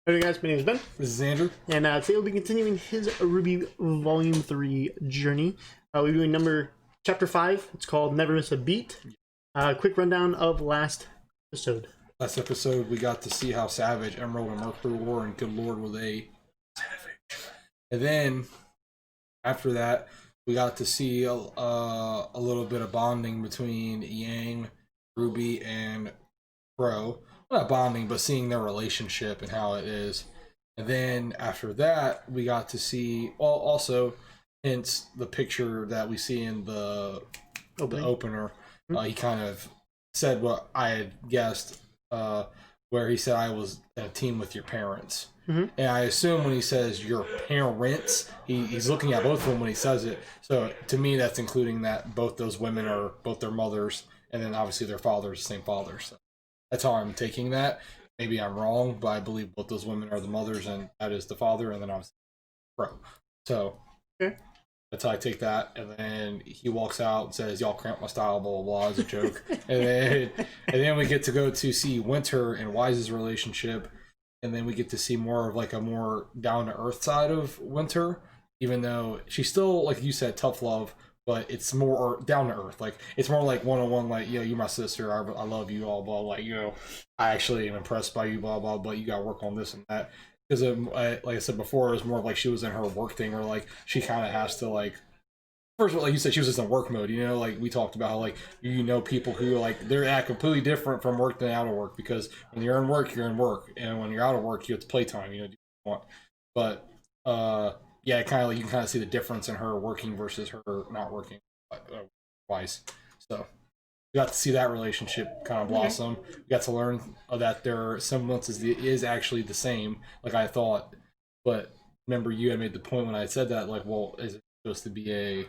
Hey guys, my name is Ben. This is Andrew. And today we'll be continuing his RWBY Volume 3 journey. We're doing Chapter 5. It's called Never Miss a Beat. Quick rundown of last episode. Last episode, we got to see how savage Emerald and Mercury were, and good lord, were they savage. And then, after that, we got to see a little bit of bonding between Yang, Ruby, and Pro. Well, not bonding, but seeing their relationship and how it is. And then, after that, we got to see, well, also, hence the picture that we see in the opener. He kind of said what I had guessed, where he said I was in a team with your parents. And I assume when he says your parents, he's looking at both of them when he says it. So to me, that's including that both those women are both their mothers, and then obviously their fathers, the same father. So that's how I'm taking that. Maybe I'm wrong, but I believe both those women are the mothers, and that is the father, and then obviously Pro. So that's how I take that. And then he walks out and says, "Y'all cramp my style," blah blah blah, as a joke. and then we get to go to see Winter and Wise's relationship. And then we get to see more of like a more down-to-earth side of Winter, even though she's still, like you said, tough love, but it's more down-to-earth. Like, it's more like one-on-one, like, yo, you're my sister, I love you, all blah, like, you know, I actually am impressed by you, blah, blah, but you gotta work on this and that. Because, like I said before, it was more of like she was in her work thing, or like she kind of has to, like, first of all, like you said, she was just in work mode, you know, like we talked about how, like, you know, people who, like, they're act completely different from work than out of work, because when you're in work, you're in work, and when you're out of work, it's playtime, you know, do what you want. But, yeah, kind of, like, you can kind of see the difference in her working versus her not working twice. So, we got to see that relationship kind of blossom. We got to learn that their semblance is actually the same, like I thought. But remember, you had made the point when I said that, like, well, is it supposed to be a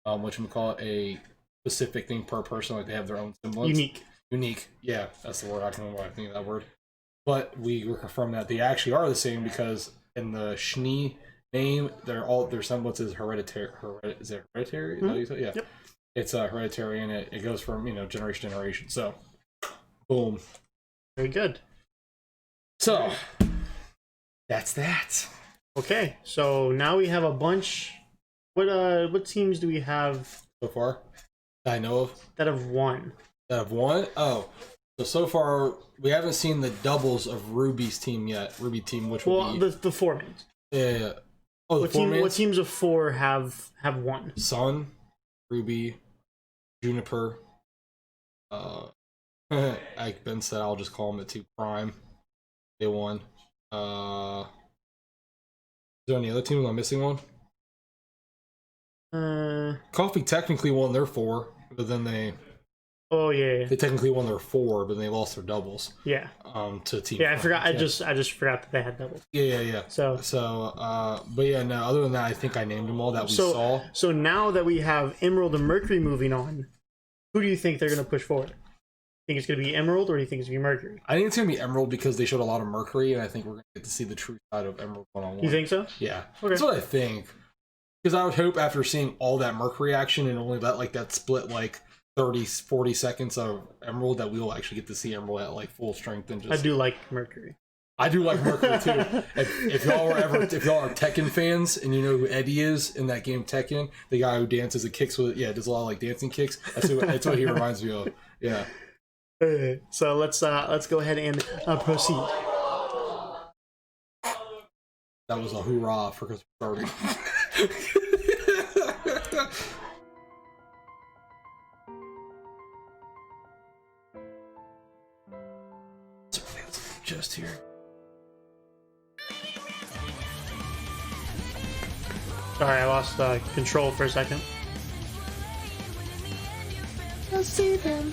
whatchamacallit, a specific thing per person, like they have their own semblance? Unique, yeah, that's the word. I can't remember why I think of that word. But we were confirmed that they actually are the same, because in the Schnee name, their semblance is hereditary. Is it hereditary? Is that what you said? Yeah. Yep. It's hereditary, and it goes from, you know, generation to generation. So, boom. Very good. So, that's that. Okay, so now we have a bunch. What teams do we have so far that I know of that have won? Oh, so far we haven't seen the doubles of Ruby's team yet. RWBY team, which will be the four mains. Yeah. Oh, what teams of four have won? Sun, RWBY, Juniper. Like Ben said, I'll just call them the two Prime. They won. Is there any other teams I'm missing one? Coffee technically won their 4, but then they technically won their 4, but they lost their doubles. Yeah. To team. Yeah, I forgot. I just forgot that they had doubles. Yeah. So but yeah, no. Other than that, I think I named them all that we saw. So now that we have Emerald and Mercury moving on, who do you think they're gonna push forward? Think it's gonna be Emerald, or do you think it's gonna be Mercury? I think it's gonna be Emerald, because they showed a lot of Mercury, and I think we're gonna get to see the true side of Emerald one-on-one. You think so? Yeah. Okay. That's what I think. Because I would hope, after seeing all that Mercury action and only that split like 30-40 seconds of Emerald, that we will actually get to see Emerald at like full strength. And just, I do like Mercury. I do like Mercury too. if y'all are Tekken fans and you know who Eddie is in that game Tekken, the guy who dances and kicks with, does a lot of like dancing kicks. That's what he reminds me of. Yeah. So let's go ahead and proceed. That was a hoorah for Christmas party. Just here. Sorry, I lost control for a second. I'll see them.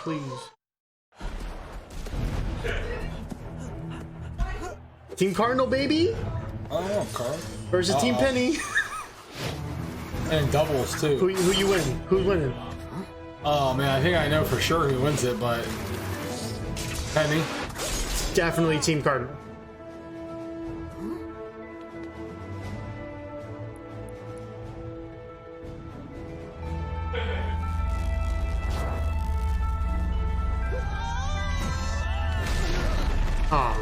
please. Team Cardinal, baby! Oh, Carl. Versus Team Penny. And doubles, too. Who you win? Who's winning? Oh, man, I think I know for sure who wins it, but... Penny. Definitely Team Cardinal. Ah,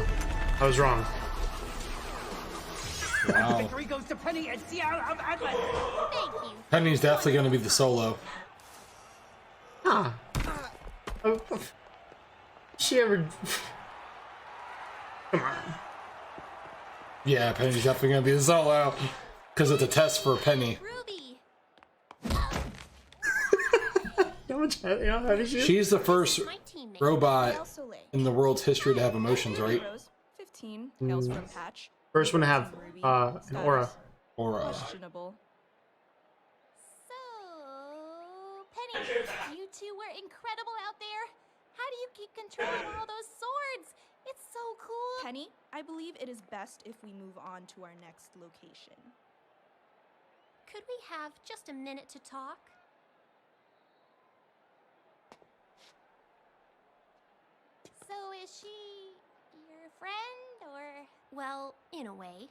I was wrong. Wow. Victory goes to Penny and Seattle of Atlas. Thank you. Penny's definitely going to be the solo. Ah. Oh, she ever... Come on. Yeah, Penny's definitely going to be the solo. Because it's a test for Penny. Ruby. How much heavy she is? She's the first My teammate. robot Also late. in the world's history to have emotions, right? Rose, 15, hails from Patch. First one to have Ruby, an aura. Or, questionable. So, Penny, you two were incredible out there. How do you keep control over all those swords? It's so cool. Penny, I believe it is best if we move on to our next location. Could we have just a minute to talk? So is she your friend, or... Well, in a way.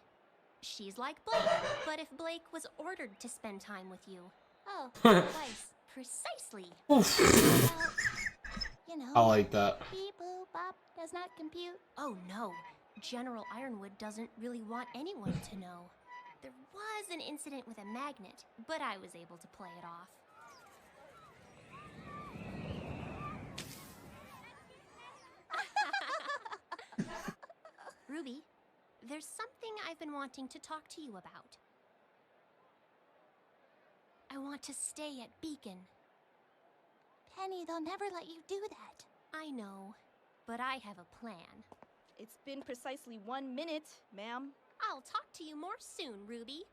She's like Blake, but if Blake was ordered to spend time with you. Oh, advice. Precisely. Well, you know. I like that. Beep boop bop does not compute. Oh no, General Ironwood doesn't really want anyone to know. There was an incident with a magnet, but I was able to play it off. Ruby, there's something I've been wanting to talk to you about. I want to stay at Beacon. Penny, they'll never let you do that. I know, but I have a plan. It's been precisely 1 minute, ma'am. I'll talk to you more soon, Ruby.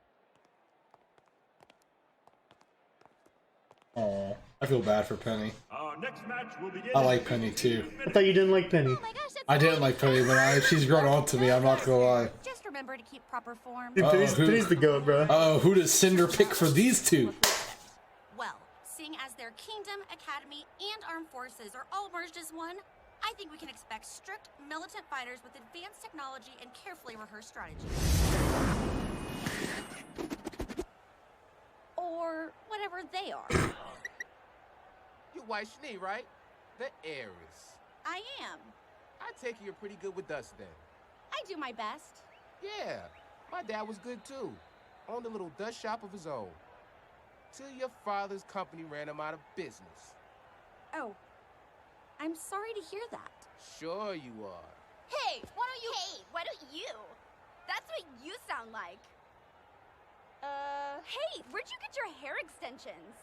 Aw, I feel bad for Penny. Our next match will begin. I like Penny too. I thought you didn't like Penny. Oh my gosh, that's I didn't like Penny, but she's grown on to me, I'm not gonna lie. Just remember to keep proper form. Dude, Penny's the goat, bro. Oh, who does Cinder pick for these two? Well, seeing as their kingdom, academy, and armed forces are all merged as one, I think we can expect strict, militant fighters with advanced technology and carefully rehearsed strategies. Or whatever they are. You White Schnee, right? The heiress. I am. I take it you're pretty good with dust then. I do my best. Yeah, my dad was good too. Owned a little dust shop of his own. Till your father's company ran him out of business. Oh, I'm sorry to hear that. Sure you are. Hey, why don't you? Hey, why don't you? That's what you sound like. Hey, where'd you get your hair extensions?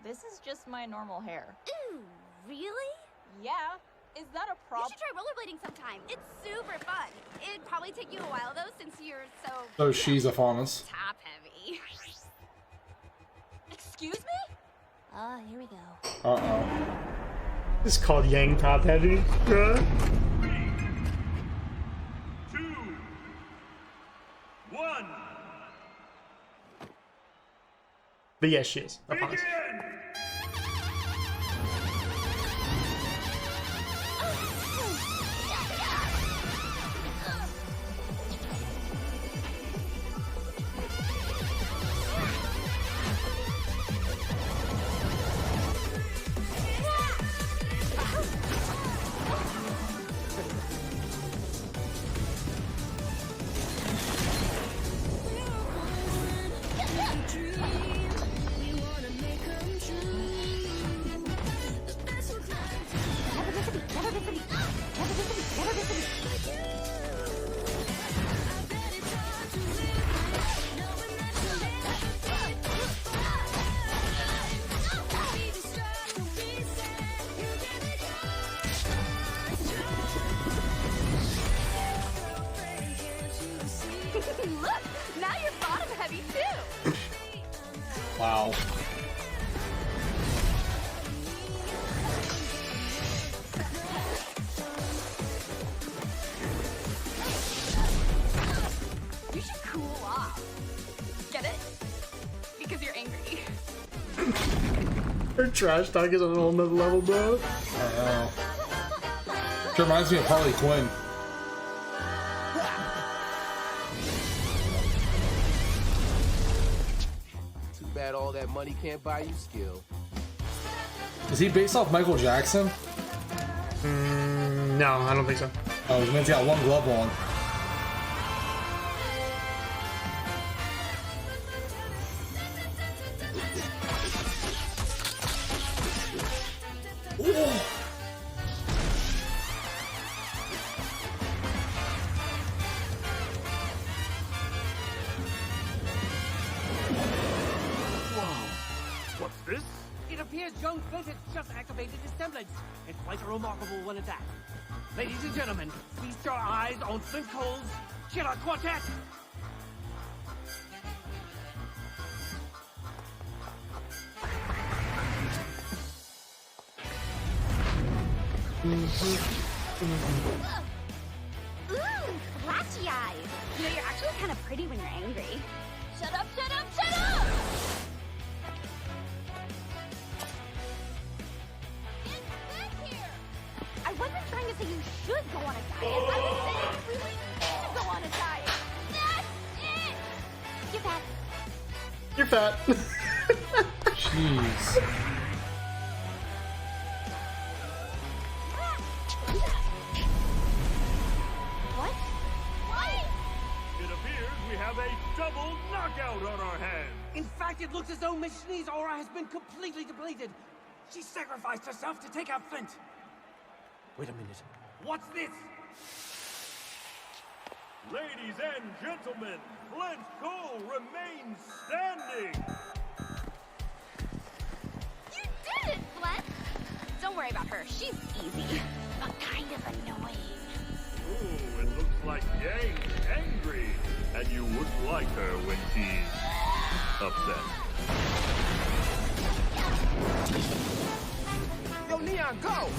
This is just my normal hair. Ooh, really? Yeah. Is that a You problem? should try rollerblading sometime. It's super fun. It'd probably take you a while though, since you're so So she's a faunus. top heavy. Excuse me? Oh, here we go. Uh-oh. This is called Yang Top Heavy. Bruh. 3, 2, 1. But yes, she is. I promise. Begin! Look, now you're bottom heavy too. Wow. Their trash talk is on a whole nother level, bro. I know. It reminds me of Harley Quinn. Too bad all that money can't buy you skill. Is he based off Michael Jackson? No, I don't think so. Oh, he's got one glove on. What's this? It appears young Flint has just activated his semblance, and quite a remarkable one at that. Ladies and gentlemen, feast your eyes on Flint Cole's Killer Quartet! Ooh, flashy eyes. You know, you're actually kind of pretty when you're angry. Shut up, shut up, shut up! Get back here! I wasn't trying to say you should go on a diet. I was saying we really need to go on a diet. That's it! You're fat. You're fat. Jeez. What? What? It appears we have a double knockout on our hands. In fact, it looks as though Miss Schnee's aura has been completely depleted. She sacrificed herself to take out Flint. Wait a minute. What's this? Ladies and gentlemen, Flint Cole remains standing. You did it, Flint! Don't worry about her. She's easy, but kind of annoying. Ooh, it looks like Yang's angry. And you wouldn't like her when she's upset. Yo, Neon, go!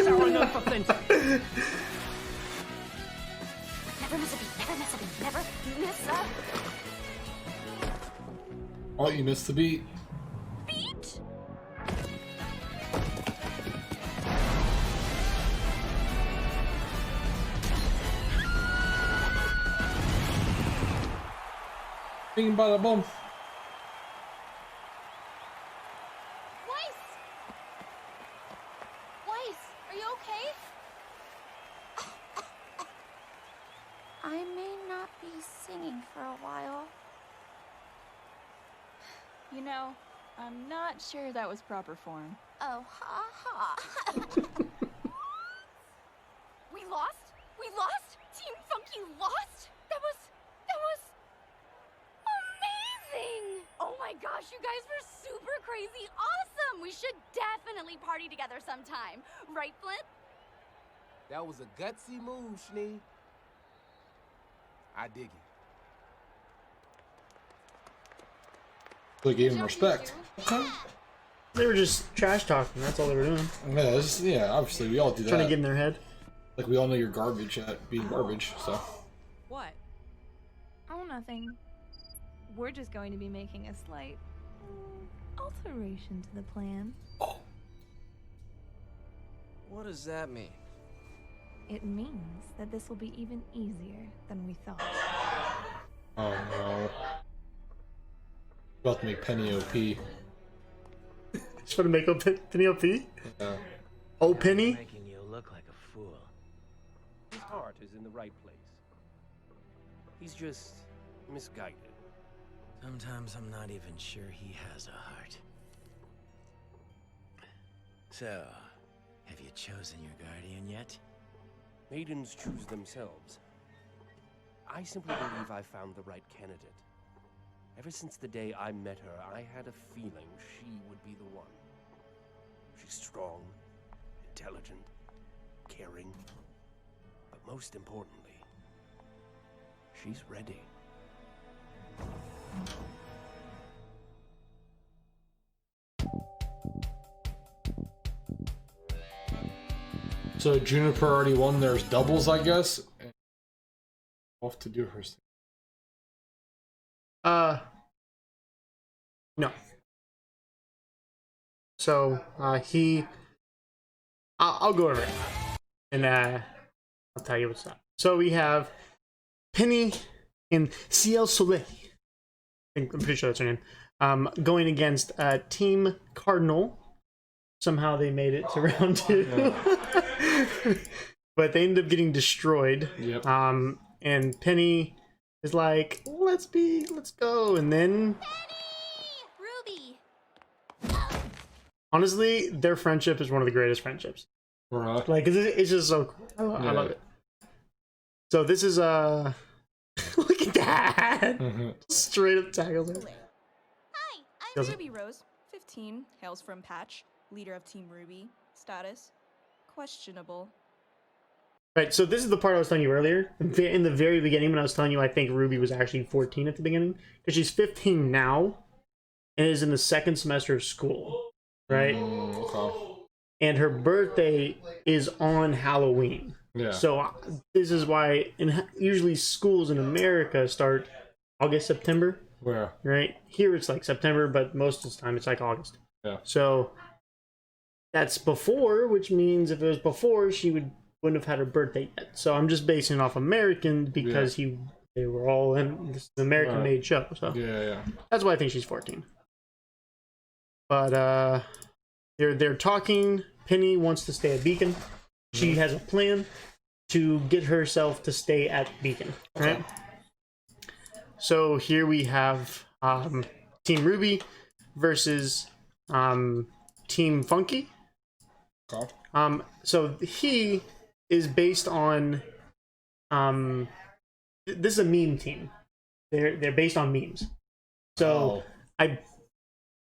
Sour enough for Flint. Never miss a beat, never miss a beat, never miss a Oh, you missed the beat. beat! Bing bada boom. Weiss! Weiss, are you okay? I may not be singing for a while. You know, I'm not sure that was proper form. Oh, ha ha. We lost? We lost? Team Funky lost? That was amazing! Oh my gosh, you guys were super crazy awesome! We should definitely party together sometime. Right, Flint? That was a gutsy move, Schnee. I dig it. They gave him respect. Okay. They were just trash talking. That's all they were doing. Yeah, obviously we all do that. Trying to get in their head. Like we all know you're garbage at being garbage, so. What? Oh, nothing. We're just going to be making a slight alteration to the plan. What does that mean? It means that this will be even easier than we thought. Oh no. About to make Penny OP. Just want to make Penny OP? Yeah. Oh, Penny? Making you look like a fool. His heart is in the right place. He's just misguided. Sometimes I'm not even sure he has a heart. So, have you chosen your guardian yet? Maidens choose themselves. I simply believe I found the right candidate. Ever since the day I met her, I had a feeling she would be the one. She's strong, intelligent, caring, but most importantly, she's ready. So Juniper already won their doubles, I guess. And off to do her thing. No. So I'll go over it, and I'll tell you what's up. So we have Penny and Ciel Soleil. I'm pretty sure that's her name. Going against Team Cardinal. Somehow they made it to round 2. But they ended up getting destroyed. Yep. And Penny is like, let's go. And then Ruby! honestly, their friendship is one of the greatest friendships. Right. Like, it's just so cool. I love it. So this is look at that. Straight up tackles her. Hi, I'm Ruby Rose, 15, hails from Patch, leader of Team RWBY. Status questionable. Right, so this is the part I was telling you earlier. In the very beginning, when I was telling you I think Ruby was actually 14 at the beginning, because she's 15 now, and is in the second semester of school, right? Okay. And her birthday is on Halloween. Yeah. So this is why, usually schools in America start August, September. Where? Right? Here it's like September, but most of the time it's like August. Yeah. So that's before, which means if it was before, she wouldn't have had her birthday yet. So I'm just basing it off American because they were all in this American-made show. So yeah. That's why I think she's 14. But they're talking. Penny wants to stay at Beacon. She has a plan to get herself to stay at Beacon. Right. So here we have Team RWBY versus Team Funky. Okay. So he is based on this is a meme team. They're based on memes. So I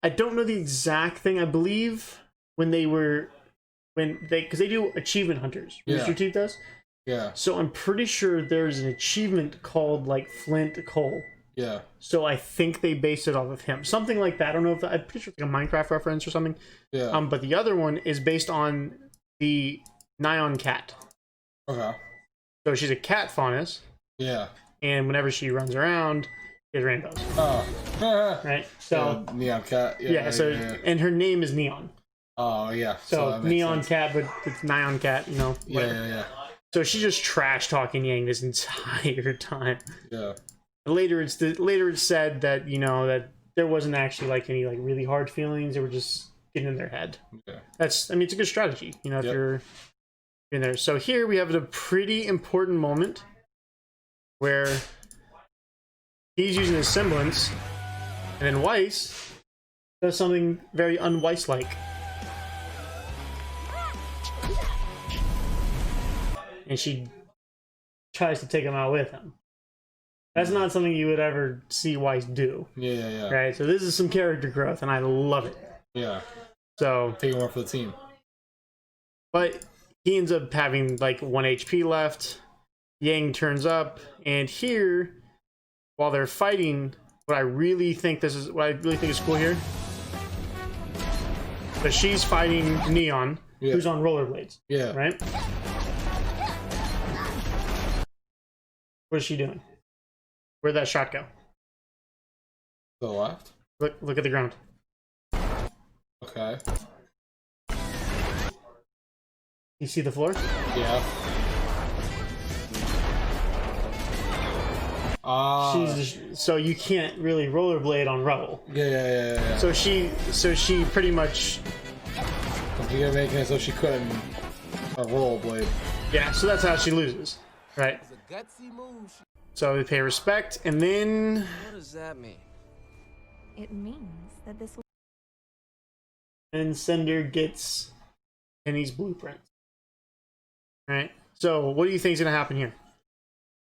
don't know the exact thing. I believe because they do achievement hunters. Rooster Teeth does. Yeah. So I'm pretty sure there's an achievement called like Flint Cole. Yeah. So I think they based it off of him. Something like that. I don't know if I'm pretty sure it's like a Minecraft reference or something. Yeah. But the other one is based on the Neon Cat. Okay. So she's a cat faunus. Yeah. And whenever she runs around, there's rainbows. Oh. Right? So Neon Cat. And her name is Neon. Oh yeah. So Neon Cat, but it's Neon Cat, you know. Whatever. Yeah. So she's just trash talking Yang this entire time. Yeah. Later it's said that, you know, that there wasn't actually like any like really hard feelings. They were just getting in their head. Yeah. It's a good strategy, you know, if you're in there. So here we have a pretty important moment where he's using his semblance, and then Weiss does something very un-Weiss-like. And she tries to take him out with him. That's not something you would ever see Weiss do. Yeah. Right? So this is some character growth, and I love it. Yeah. So taking one for the team. But he ends up having like 1 HP left. Yang turns up, and here, while they're fighting, what I really think is cool here. But she's fighting Neon, who's on rollerblades. Yeah. Right? What is she doing? Where'd that shot go? To the left? Look at the ground. Okay. You see the floor? Yeah. So you can't really rollerblade on rubble. Yeah. So she pretty much. You gotta make it so she couldn't rollerblade. Yeah. So that's how she loses, right? Gutsy move. So they pay respect, and then. What does that mean? It means that this will. And Cinder gets Penny's blueprint. Right? So what do you think is going to happen here?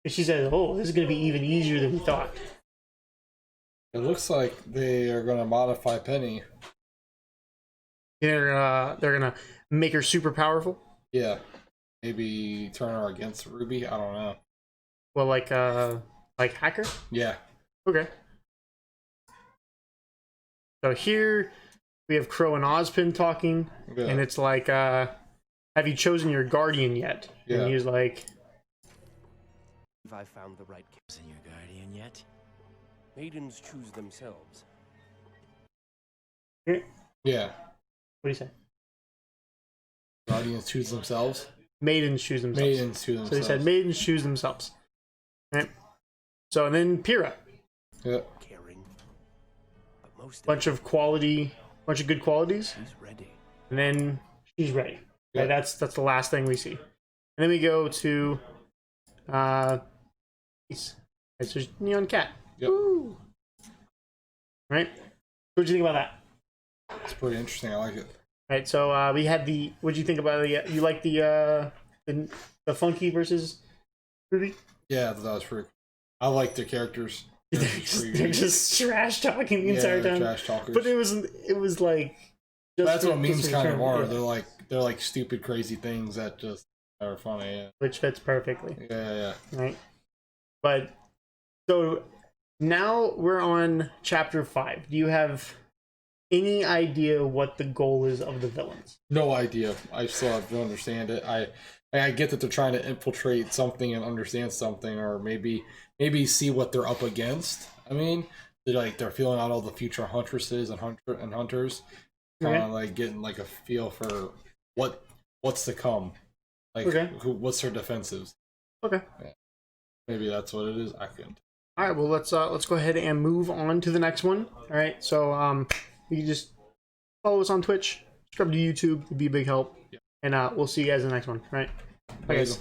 And she says, oh, this is going to be even easier than we thought. It looks like they are going to modify Penny. They're gonna make her super powerful. Yeah. Maybe turn her against Ruby. I don't know. Well, like Hacker. Yeah. Okay. So here we have Crow and Ozpin talking, Yeah. and it's like, have you chosen your guardian yet? Yeah. And he's like, Have I found the right Isn't your guardian yet? maidens choose themselves? "Eh, Yeah. what do you say? Guardians choose themselves. Maidens choose themselves. Maidens choose So themselves. he said maidens choose themselves. Right. So and then Pyrrha, Yeah. Caring, but most bunch of good qualities, she's ready. and then she's ready. Yeah. Right, that's the last thing we see. And then we go to it's just Neon Cat. Yep. Woo. Right? What do you think about that? It's pretty interesting. I like it. Right, so we had the. What do you think about the? You like the Funky versus Ruby? Yeah, that was pretty cool. I like their characters. They're just trash talking the entire they're time. trash talkers. But it was like. That's what memes just kind of are. yeah. They're like stupid, crazy things that just are funny. Yeah. Which fits perfectly. Yeah. Right. But so now we're on chapter 5. Do you have any idea what the goal is of the villains? No idea. I still have to understand it. I get that they're trying to infiltrate something and understand something, or maybe see what they're up against. I mean, they're feeling out all the future huntresses and hunters, kind of like getting like a feel for what's to come. Like what's their defensives. Okay. Yeah. Maybe that's what it is. I couldn't. All right. Well, let's go ahead and move on to the next one. All right. So you can just follow us on Twitch, subscribe to YouTube. It'd be a big help. Yeah. And we'll see you guys in the next one. All right. Bye, guys.